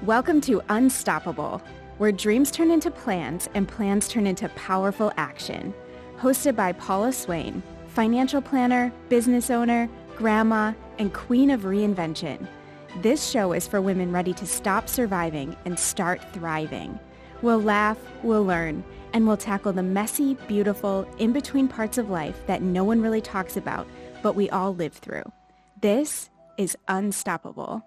Welcome to Unstoppable, where dreams turn into plans and plans turn into powerful action. Hosted by Paula Swain, financial planner, business owner, grandma, and queen of reinvention. This show is for women ready to stop surviving and start thriving. We'll laugh, we'll learn, and we'll tackle the messy, beautiful, in-between parts of life that no one really talks about, but we all live through. This is Unstoppable.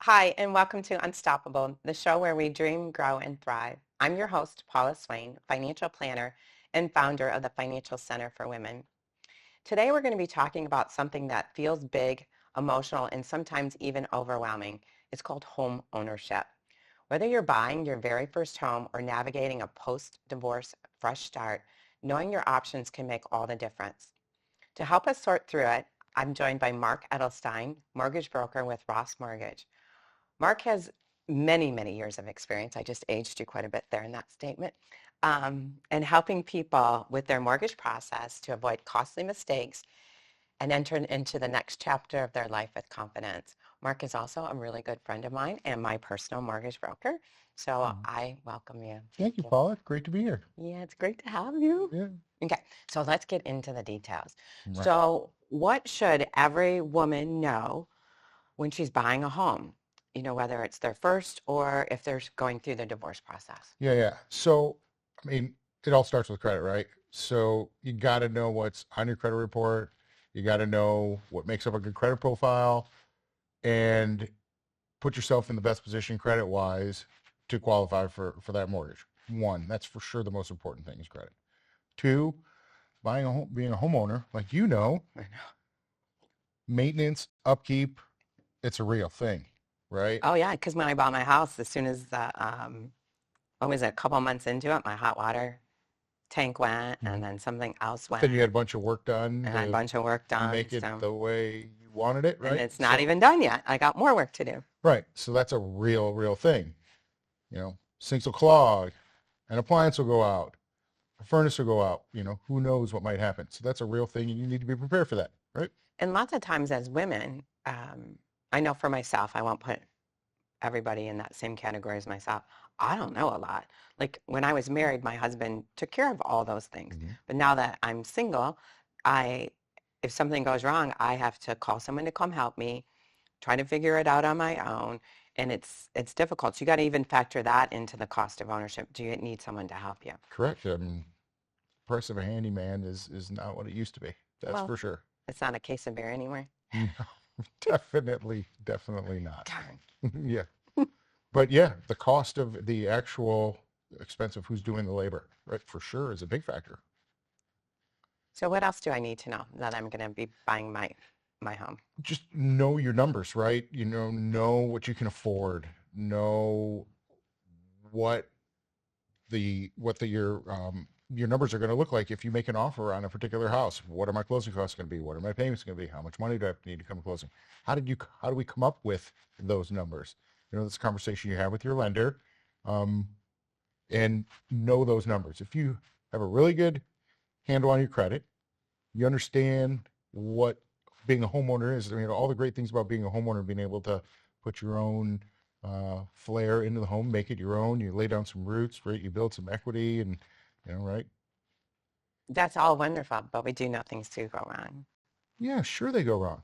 Hi, and welcome to Unstoppable, the show where we dream, grow, and thrive. I'm your host, Paula Swain, financial planner and founder of the Financial Center for Women. Today, we're going to be talking about something that feels big, emotional, and sometimes even overwhelming. It's called home ownership. Whether you're buying your very first home or navigating a post-divorce fresh start, knowing your options can make all the difference. To help us sort through it, I'm joined by Marc Edelstein, mortgage broker with Ross Mortgage. Marc has many, many years of experience. I just aged you quite a bit there in that statement. And helping people with their mortgage process to avoid costly mistakes and enter into the next chapter of their life with confidence. Marc is also a really good friend of mine and my personal mortgage broker. So I welcome you. Thank you, Paula. It's great to be here. Yeah, it's great to have you. Yeah. Okay, so let's get into the details. Right. So what should every woman know when she's buying a home? You know, whether it's their first or if they're going through the divorce process. Yeah. So, I mean, it all starts with credit, right? So you got to know what's on your credit report. You got to know what makes up a good credit profile and put yourself in the best position credit-wise to qualify for that mortgage. One, that's for sure the most important thing is credit. Two, buying a home, being a homeowner, like maintenance, upkeep, it's a real thing. Right. Oh yeah, because when I bought my house, as soon as what was it, a couple months into it, my hot water tank went, and then something else went. Then you had a bunch of work done. And I had a bunch of work done. Make it the way you wanted it, right? And it's not even done yet. I got more work to do. Right. So that's a real thing. You know, sinks will clog, an appliance will go out, a furnace will go out. You know, who knows what might happen. So that's a real thing, and you need to be prepared for that, right? And lots of times as women, I know for myself, I won't put everybody in that same category as myself. I don't know a lot. Like when I was married, my husband took care of all those things. Mm-hmm. But now that I'm single, if something goes wrong, I have to call someone to come help me, try to figure it out on my own. And it's difficult. So you got to even factor that into the cost of ownership. Do you need someone to help you? Correct. I mean, price of a handyman is not what it used to be. That's for sure. It's not a case of beer anymore. No, definitely not. Darn. Yeah. But yeah, the cost of the actual expense of who's doing the labor, right, for sure is a big factor. So what else do I need to know that I'm going to be buying my home? Just know your numbers, right? You know what you can afford. Know what your numbers are going to look like if you make an offer on a particular house. What are my closing costs going to be? What are my payments going to be? How much money do I need to come to closing? How do we come up with those numbers? You know, this conversation you have with your lender, and know those numbers. If you have a really good handle on your credit, you understand what being a homeowner is. I mean, all the great things about being a homeowner, being able to put your own flair into the home, make it your own. You lay down some roots, right? You build some equity, and right? That's all wonderful, but we do know things do go wrong. Yeah, sure they go wrong.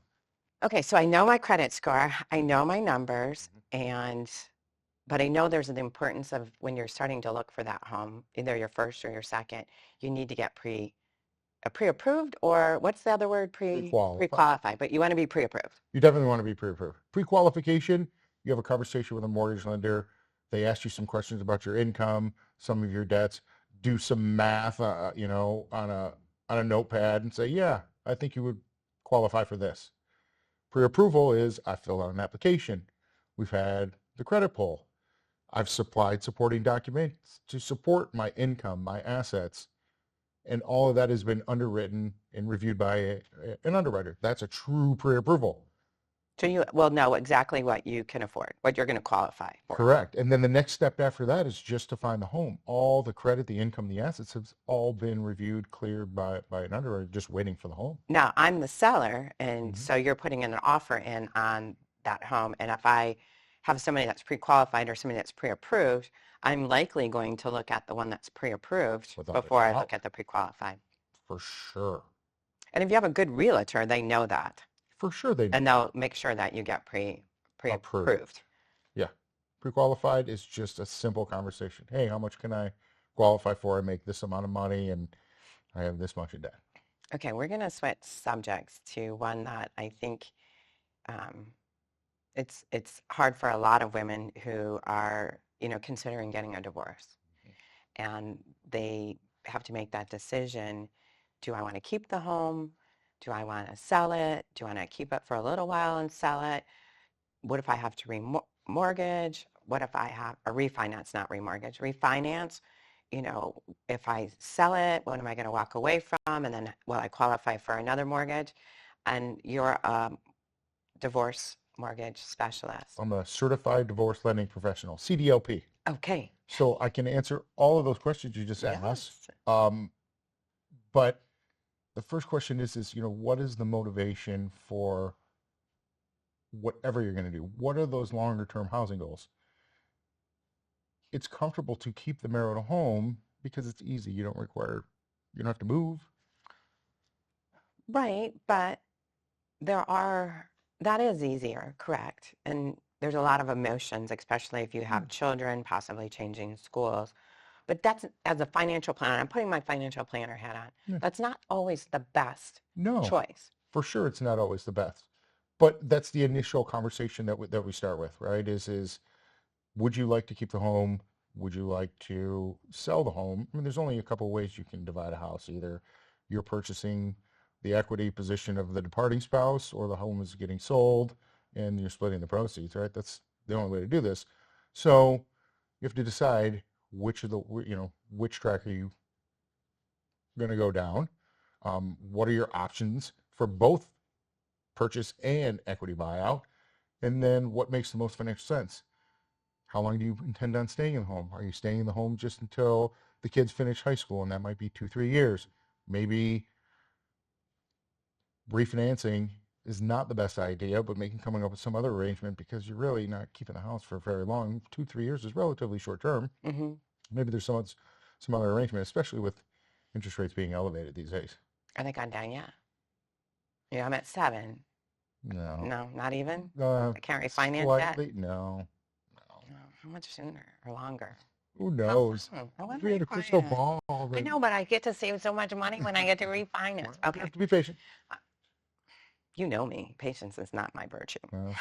Okay, so I know my credit score, I know my numbers, but I know there's an importance of when you're starting to look for that home, either your first or your second, you need to get pre-approved, or what's the other word? Pre-qualified, but you want to be pre-approved. You definitely want to be pre-approved. Pre-qualification, you have a conversation with a mortgage lender. They ask you some questions about your income, some of your debts, do some math, on a notepad and say, yeah, I think you would qualify for this. Pre-approval is I filled out an application. We've had the credit pull. I've supplied supporting documents to support my income, my assets, and all of that has been underwritten and reviewed by an underwriter. That's a true pre-approval. So you will know exactly what you can afford, what you're going to qualify for. Correct. And then the next step after that is just to find the home. All the credit, the income, the assets have all been reviewed, cleared by an underwriter, just waiting for the home. Now, I'm the seller, and so you're putting in an offer in on that home. And if I have somebody that's pre-qualified or somebody that's pre-approved, I'm likely going to look at the one that's pre-approved Without a before I doubt. look at the pre-qualified. For sure. And if you have a good realtor, they know that. For sure they know. And they'll make sure that you get pre-approved. Yeah. Pre-qualified is just a simple conversation. Hey, how much can I qualify for? I make this amount of money and I have this much in debt. Okay, we're going to switch subjects to one that I think um, it's hard for a lot of women who are, considering getting a divorce. And they have to make that decision. Do I want to keep the home? Do I want to sell it? Do I want to keep it for a little while and sell it? What if I have to remortgage? What if I have a refinance, not remortgage, refinance? If I sell it, what am I going to walk away from? And then will I qualify for another mortgage? And you're a divorce mortgage specialist. I'm a certified divorce lending professional, CDLP. Okay. So I can answer all of those questions you just asked. But the first question is, what is the motivation for whatever you're going to do? What are those longer term housing goals? It's comfortable to keep the marital home because it's easy. You don't have to move. Right, but that is easier, correct? And there's a lot of emotions, especially if you have children, possibly changing schools. But that's, as a financial planner, I'm putting my financial planner hat on. Yeah. That's not always the best No, choice. for sure it's not always the best. But that's the initial conversation that we start with, right? Is would you like to keep the home? Would you like to sell the home? I mean, there's only a couple of ways you can divide a house. Either you're purchasing the equity position of the departing spouse, or the home is getting sold and you're splitting the proceeds, right? That's the only way to do this. So you have to decide which track are you going to go down? What are your options for both purchase and equity buyout? And then what makes the most financial sense? How long do you intend on staying in the home? Are you staying in the home just until the kids finish high school? And that might be 2-3 years. Maybe refinancing is not the best idea, but coming up with some other arrangement, because you're really not keeping the house for very long. 2-3 years is relatively short term. Mm-hmm. Maybe there's some other arrangement, especially with interest rates being elevated these days. Are they gone down yet? Yeah, I'm at 7. No. No, not even? I can't refinance slightly, that? No. How much sooner or longer? Who knows? If We had a crystal ball. I know, but I get to save so much money when I get to refinance. You Okay. have to be patient. You know me. Patience is not my virtue. No.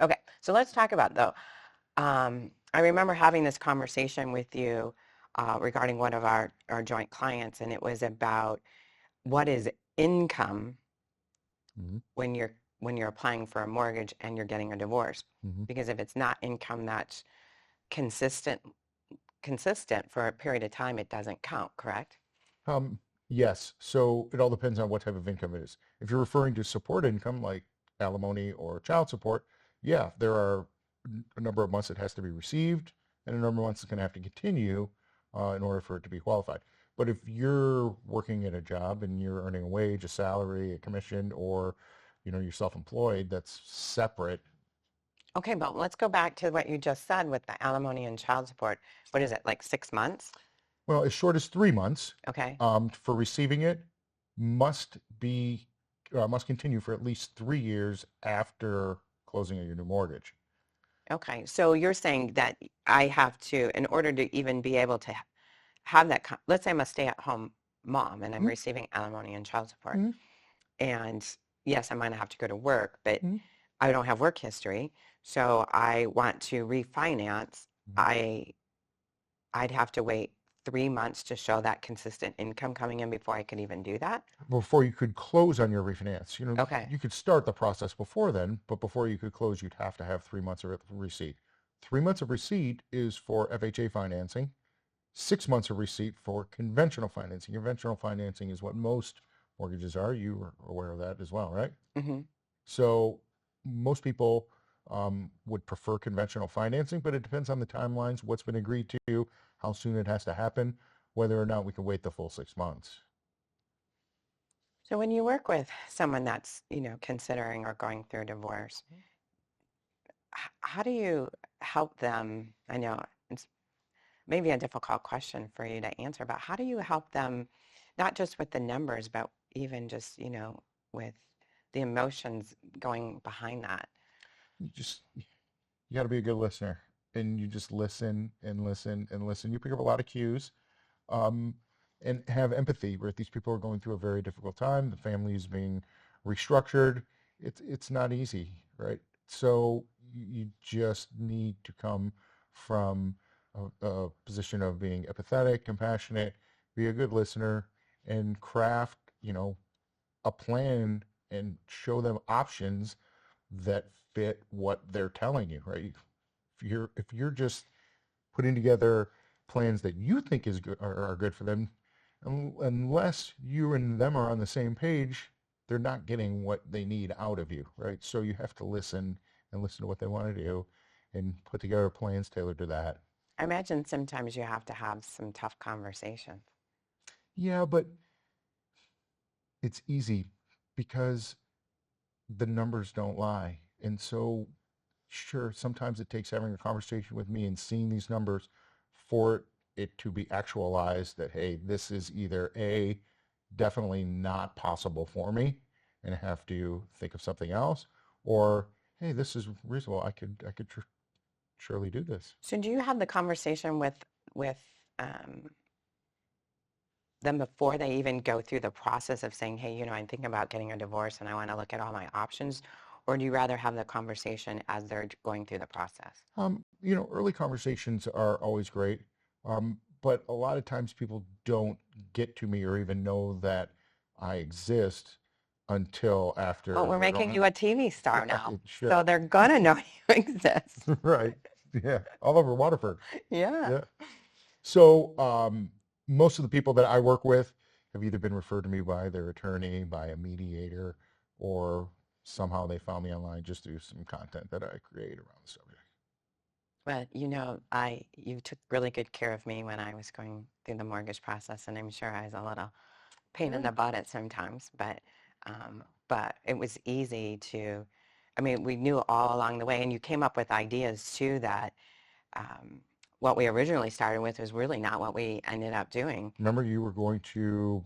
Okay, so let's talk about, though. I remember having this conversation with you regarding one of our joint clients, and it was about what is income Mhm. when you're applying for a mortgage and you're getting a divorce. Mhm. Because if it's not income that's consistent for a period of time, it doesn't count, correct? Yes. So it all depends on what type of income it is. If you're referring to support income like alimony or child support, yeah, there are a number of months it has to be received and a number of months it's going to have to continue in order for it to be qualified. But if you're working at a job and you're earning a wage, a salary, a commission, or you're self-employed, that's separate. Okay, but let's go back to what you just said with the alimony and child support. What is it, like 6 months? Well, as short as 3 months. Okay. For receiving it must continue for at least 3 years after closing of your new mortgage. Okay, so you're saying that I have to, in order to even be able to have that, let's say I'm a stay-at-home mom and I'm Mhm. receiving alimony and child support. Mhm. And yes, I might have to go to work, but Mhm. I don't have work history. So I want to refinance. Mhm. I'd have to wait 3 months to show that consistent income coming in before I could even do that. Before you could close on your refinance. Okay. You could start the process before then, but before you could close, you'd have to have 3 months of receipt. 3 months of receipt is for FHA financing. 6 months of receipt for conventional financing. Conventional financing is what most mortgages are. You are aware of that as well, right? Mm-hmm. So most people would prefer conventional financing, but it depends on the timelines, what's been agreed to, how soon it has to happen, whether or not we can wait the full 6 months. So when you work with someone that's, considering or going through a divorce, how do you help them? I know it's maybe a difficult question for you to answer, but how do you help them, not just with the numbers, but even just, with the emotions going behind that? You got to be a good listener, and you just listen and listen and listen. You pick up a lot of cues, um, and have empathy. Right, these people are going through a very difficult time. The family is being restructured. It's not easy, right? So you just need to come from a position of being empathetic, compassionate, be a good listener, and craft, a plan and show them options that fit what they're telling you, right? If you're just putting together plans that you think is good are good for them, unless you and them are on the same page, they're not getting what they need out of you, right? So you have to listen and listen to what they want to do and put together plans tailored to that. I imagine sometimes you have to have some tough conversations. Yeah, but it's easy because the numbers don't lie. And so, sure, sometimes it takes having a conversation with me and seeing these numbers for it to be actualized that, hey, this is either A, definitely not possible for me, and I have to think of something else, or, hey, this is reasonable. I could surely do this. So do you have the conversation with um, them before they even go through the process of saying, hey, I'm thinking about getting a divorce and I want to look at all my options? Or do you rather have the conversation as they're going through the process? Early conversations are always great, but a lot of times people don't get to me or even know that I exist until Well, after we're they're making going, you a TV star now, right, sure, so they're gonna know you exist. right, yeah, all over Waterford, Yeah. yeah. So most of the people that I work with have either been referred to me by their attorney, by a mediator, or somehow they found me online just through some content that I create around the subject. Well, you took really good care of me when I was going through the mortgage process, and I'm sure I was a little pain in Yeah. the butt at sometimes, but it was easy to, I mean, we knew all along the way, and you came up with ideas too that um, what we originally started with was really not what we ended up doing. Remember you were going to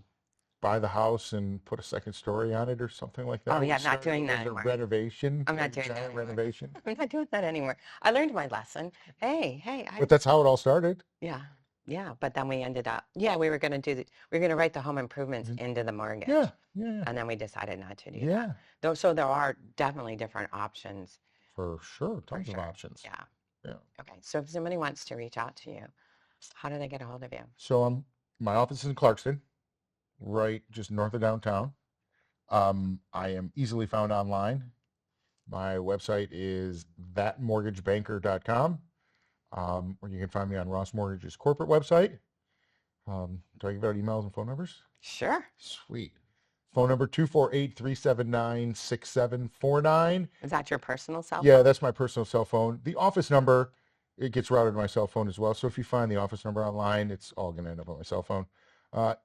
buy the house and put a second story on it or something like Oh that? yeah, We I'm not started doing it that as a anymore. renovation, I'm a not doing that giant anymore. renovation. I'm not doing that anymore. I learned my lesson. Hey, But that's how it all started. yeah, yeah. But then we ended up, yeah, we were going to write the home improvements into the Yeah, mortgage. yeah, And then we decided not to do that. yeah, Though, so there are definitely different options for sure. for Tons of sure. options. Yeah. Yeah. Okay. So if somebody wants to reach out to you, how do they get a hold of you? So my office is in Clarkston, right just north of downtown. I am easily found online. My website is thatmortgagebanker.com, or you can find me on Ross Mortgage's corporate website. Do I give out emails and phone numbers? Sure. Sweet. Phone number 248-379-6749. Is that your personal cell Yeah, phone? that's my personal cell phone. The office number, it gets routed to my cell phone as well. So if you find the office number online, it's all going to end up on my cell phone.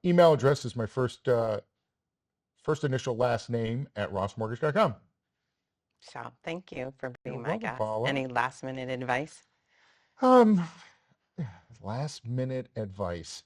Email address is my first initial last name at rossmortgage.com. So thank you for You're being my welcome, guest. Paula. Any last minute advice? Um, Last minute advice.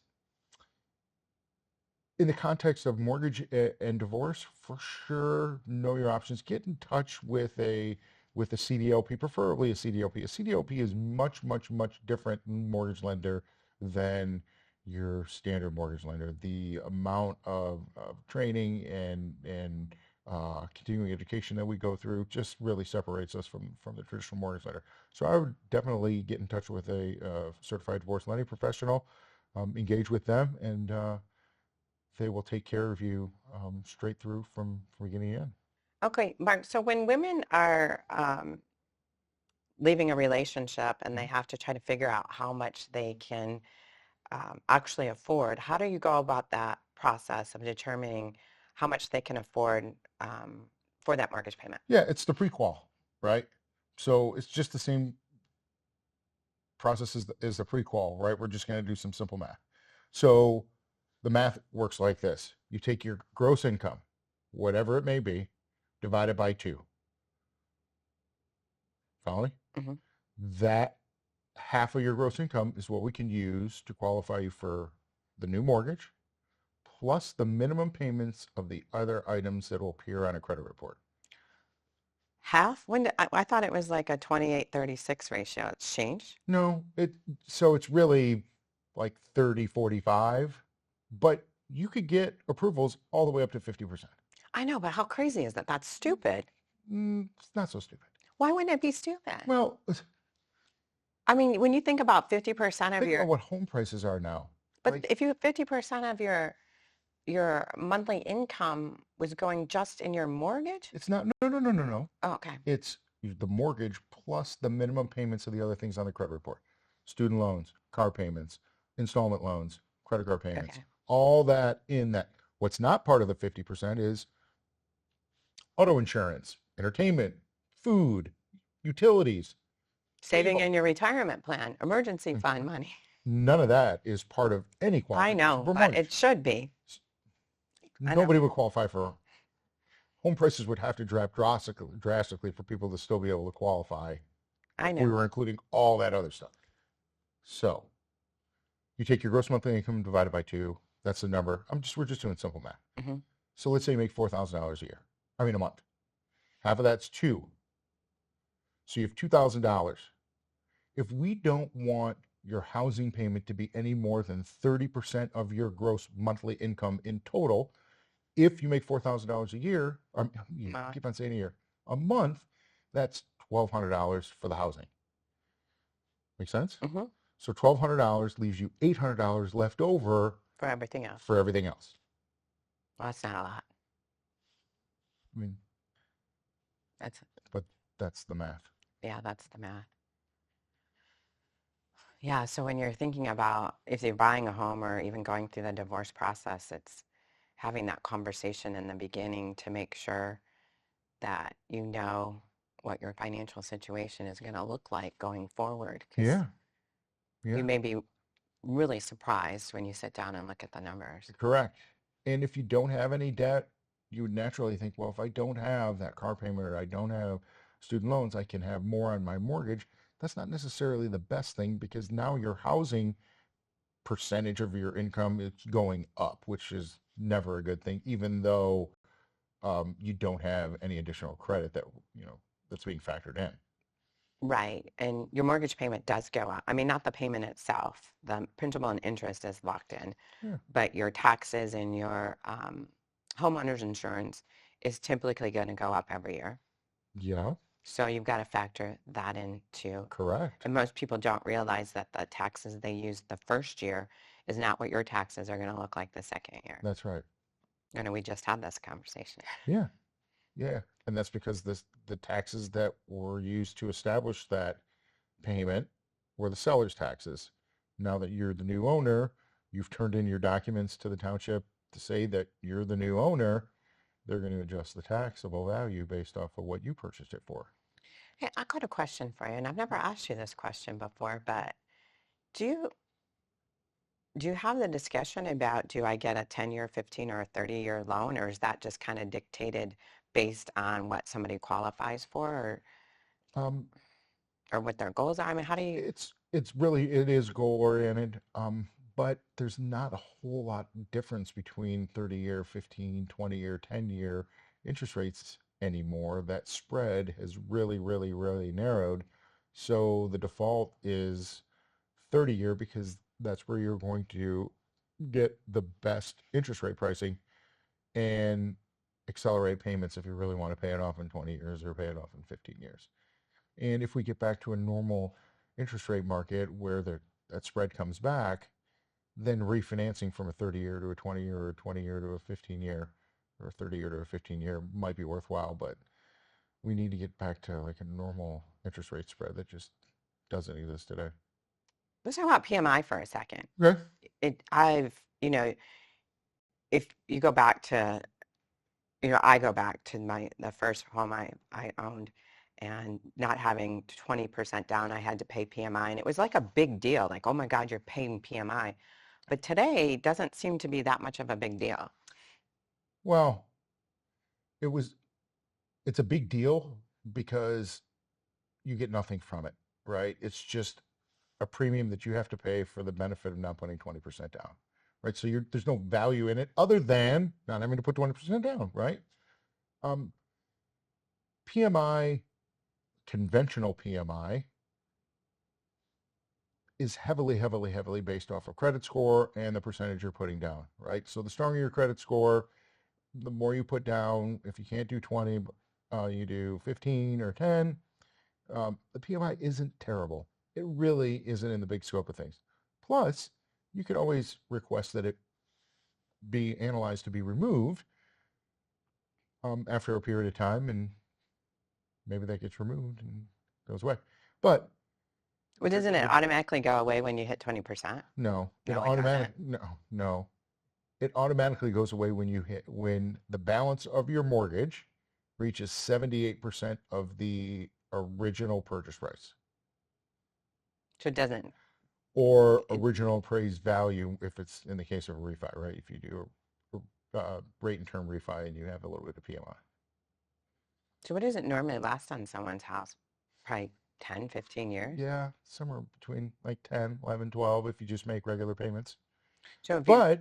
In the context of mortgage and divorce, for sure, know your options. Get in touch with a CDLP, preferably a CDLP. A CDLP is much, much, much different mortgage lender than your standard mortgage lender. The amount of training and continuing education that we go through just really separates us from the traditional mortgage lender. So I would definitely get in touch with a certified divorce lending professional, engage with them, and they will take care of you straight through from beginning to end. Okay, Mark. So when women are leaving a relationship and they Mhm. have to try to figure out how much they can actually afford, how do you go about that process of determining how much they can afford for that mortgage payment? Yeah, it's the prequal, right? So it's just the same process as the prequal, right? We're just going to do some simple math. So the math works like this. You take your gross income, whatever it may be, divided by 2. Follow me? Mhm. That half of your gross income is what we can use to qualify you for the new mortgage, plus the minimum payments of the other items that will appear on a credit report. Half? I thought it was like a 28-36 ratio. It's changed? No, so it's really like 30-45, but you could get approvals all the way up to 50%. I know, but how crazy is that? That's stupid. It's not so stupid. Why wouldn't it be stupid? Well, I mean, when you think about 50% of think about your, what home prices are now. but Like, if you 50% of your monthly income was going just in your mortgage? it's not, no, no, no, no, no. Oh, okay. It's the mortgage plus the minimum payments of the other things on the credit report. Student loans, car payments, installment loans, credit card payments, Okay. all that in that. What's not part of the 50% is auto insurance, entertainment, food, utilities, Saving cable. in your retirement plan, emergency fund money. None of that is part of any I qualification know, for but it mortgage. should be. I know. Nobody would qualify for home prices would have to drop drastically for people to still be able to qualify I if we know. were including all that other stuff. So you take your gross monthly income divided by 2. That's the number. We're just doing simple math. Hmm. So let's say you make $4,000 a year. I mean a month. Half of that's 2. So you have $2,000. If we don't want your housing payment to be any more than 30% of your gross monthly income in total, if you make $4,000 a year, keep on saying a year, a month, that's $1,200 for the housing. Make sense? Hmm. So $1,200 leaves you $800 left over For everything else. for everything else. Well, that's not a lot. I mean, That's, but that's the math. yeah, that's the math. Yeah, so when you're thinking about if you're buying a home or even going through the divorce process, it's having that conversation in the beginning to make sure that you know what your financial situation is going to look like going forward, because Yeah, you yeah, may be really surprised when you sit down and look at the numbers. correct. And if you don't have any debt, you would naturally think, well, if I don't have that car payment or I don't have student loans, I can have more on my mortgage. That's not necessarily the best thing because now your housing percentage of your income is going up, which is never a good thing, even though you don't have any additional credit that's being factored in. Right. And your mortgage payment does go up. I mean, not the payment itself. The principal and interest is locked in, Yeah. but your taxes and your homeowner's insurance is typically going to go up every year. Yeah, So you've got to factor that in too. correct. And most people don't realize that the taxes they use the first year is not what your taxes are going to look like the second year. That's right. I know we just had this conversation. Yeah, yeah. And that's because the taxes that were used to establish that payment were the seller's taxes. Now that you're the new owner, you've turned in your documents to the township to say that you're the new owner. They're going to adjust the taxable value based off of what you purchased it for. Hey, I got a question for you, and I've never asked you this question before, but do you do you have the discussion about do I get a 10-year, 15, or a 30-year loan, or is that just kind of dictated based on what somebody qualifies for Um, or what their goals are? I mean, how do you, it is goal oriented, but there's not a whole lot difference between 30-year, 15, 20-year, 10-year interest rates anymore. That spread has really, really, really narrowed. So the default is 30-year because that's where you're going to get the best interest rate pricing and accelerate payments if you really want to pay it off in 20 years or pay it off in 15 years. And if we get back to a normal interest rate market where that spread comes back, then refinancing from a 30-year to a 20-year or a 20-year to a 15-year or a 30-year to a 15-year might be worthwhile, but we need to get back to like a normal interest rate spread that just doesn't exist today. let's talk about PMI for a second. Okay. If you go back to, I go back to the first home I owned and not having 20% down, I had to pay PMI. And it was like a big deal, like, oh my God, you're paying PMI. But today doesn't seem to be that much of a big deal. Well, it's a big deal because you get nothing from it, right? It's just a premium that you have to pay for the benefit of not putting 20% down, right? So there's no value in it other than not having to put 20% down, right? PMI, conventional PMI, is heavily, heavily, heavily based off of credit score and the percentage you're putting down, right? So the stronger your credit score, the more you put down. If you can't do 20, you do 15 or 10. The PMI isn't terrible. It really isn't in the big scope of things. Plus, you could always request that it be analyzed to be removed after a period of time, and maybe that gets removed and goes away. But Well, doesn't it automatically go away when you hit 20%? no, it No, it automatically no. It automatically goes away when the balance of your mortgage reaches 78% of the original purchase price. So it doesn't. Or original appraised value if it's in the case of a refi, right? If you do a rate and term refi and you have a little bit of PMI. So what does it normally last on someone's house? Probably 10, 15 years? Yeah, somewhere between like 10, 11, 12 if you just make regular payments. So if But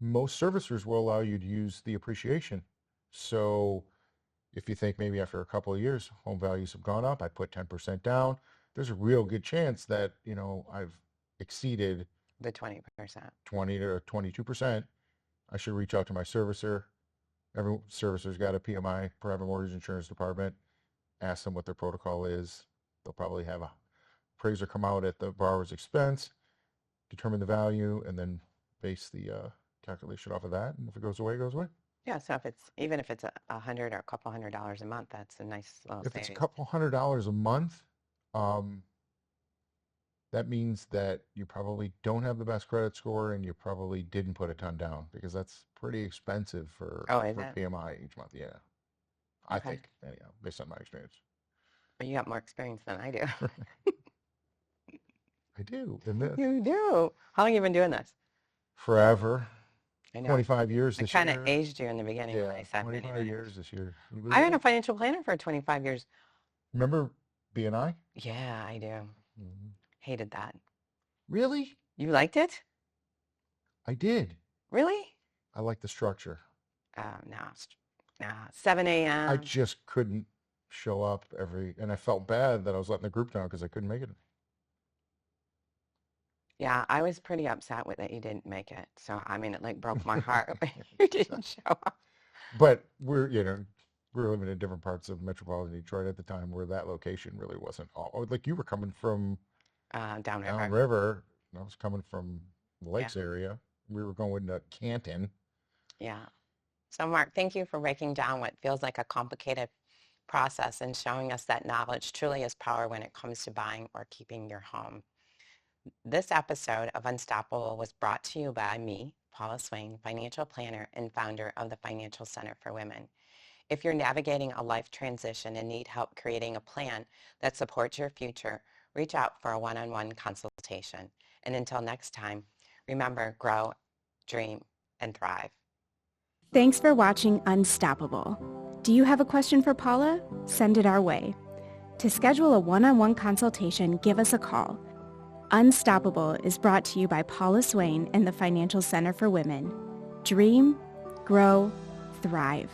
most servicers will allow you to use the appreciation. So if you think maybe after a couple of years, home values have gone up, I put 10% down, there's a real good chance that, I've exceeded the 20%. 20 to 22%. I should reach out to my servicer. Every servicer's got a PMI, private mortgage insurance department. Ask them what their protocol is. They'll probably have a appraiser come out at the borrower's expense, determine the value, and then base the calculation off of that. And if it goes away, it goes away. Yeah, so even if it's $100 or a couple $100 a month, that's a nice little If savings. it's a couple $100 a month, that means that you probably don't have the best credit score and you probably didn't put a ton down, because that's pretty expensive for Is it? PMI each month. Yeah, I Okay. think, anyhow, based on my experience. Well, you got more experience than I do. I do in this You do. How long have you been doing this? forever. I know. 25 years I this year. kind of aged you in the beginning when Yeah, I said 25 many years this year. You believe I've been that? a financial planner for 25 years. Remember BNI? Yeah, I do. Mhm. Hated that. Really? You liked it? I did. Really? I like the structure. No. 7 a.m. I just couldn't show up and I felt bad that I was letting the group down because I couldn't make it. Yeah, I was pretty upset with that you didn't make it. So, I mean, it like broke my heart when you didn't show up. But we're living in different parts of metropolitan Detroit at the time where that location really wasn't like you were coming from Downriver. downriver. I was coming from the Lakes area. We were going to Canton. Yeah. So, Mark, thank you for breaking down what feels like a complicated process and showing us that knowledge truly is power when it comes to buying or keeping your home. This episode of Unstoppable was brought to you by me, Paula Swain, financial planner and founder of the Financial Center for Women. If you're navigating a life transition and need help creating a plan that supports your future, reach out for a one-on-one consultation. And until next time, remember, grow, dream, and thrive. Thanks for watching Unstoppable. Do you have a question for Paula? Send it our way. To schedule a one-on-one consultation, give us a call. Unstoppable is brought to you by Paula Swain and the Financial Center for Women. Dream, grow, thrive.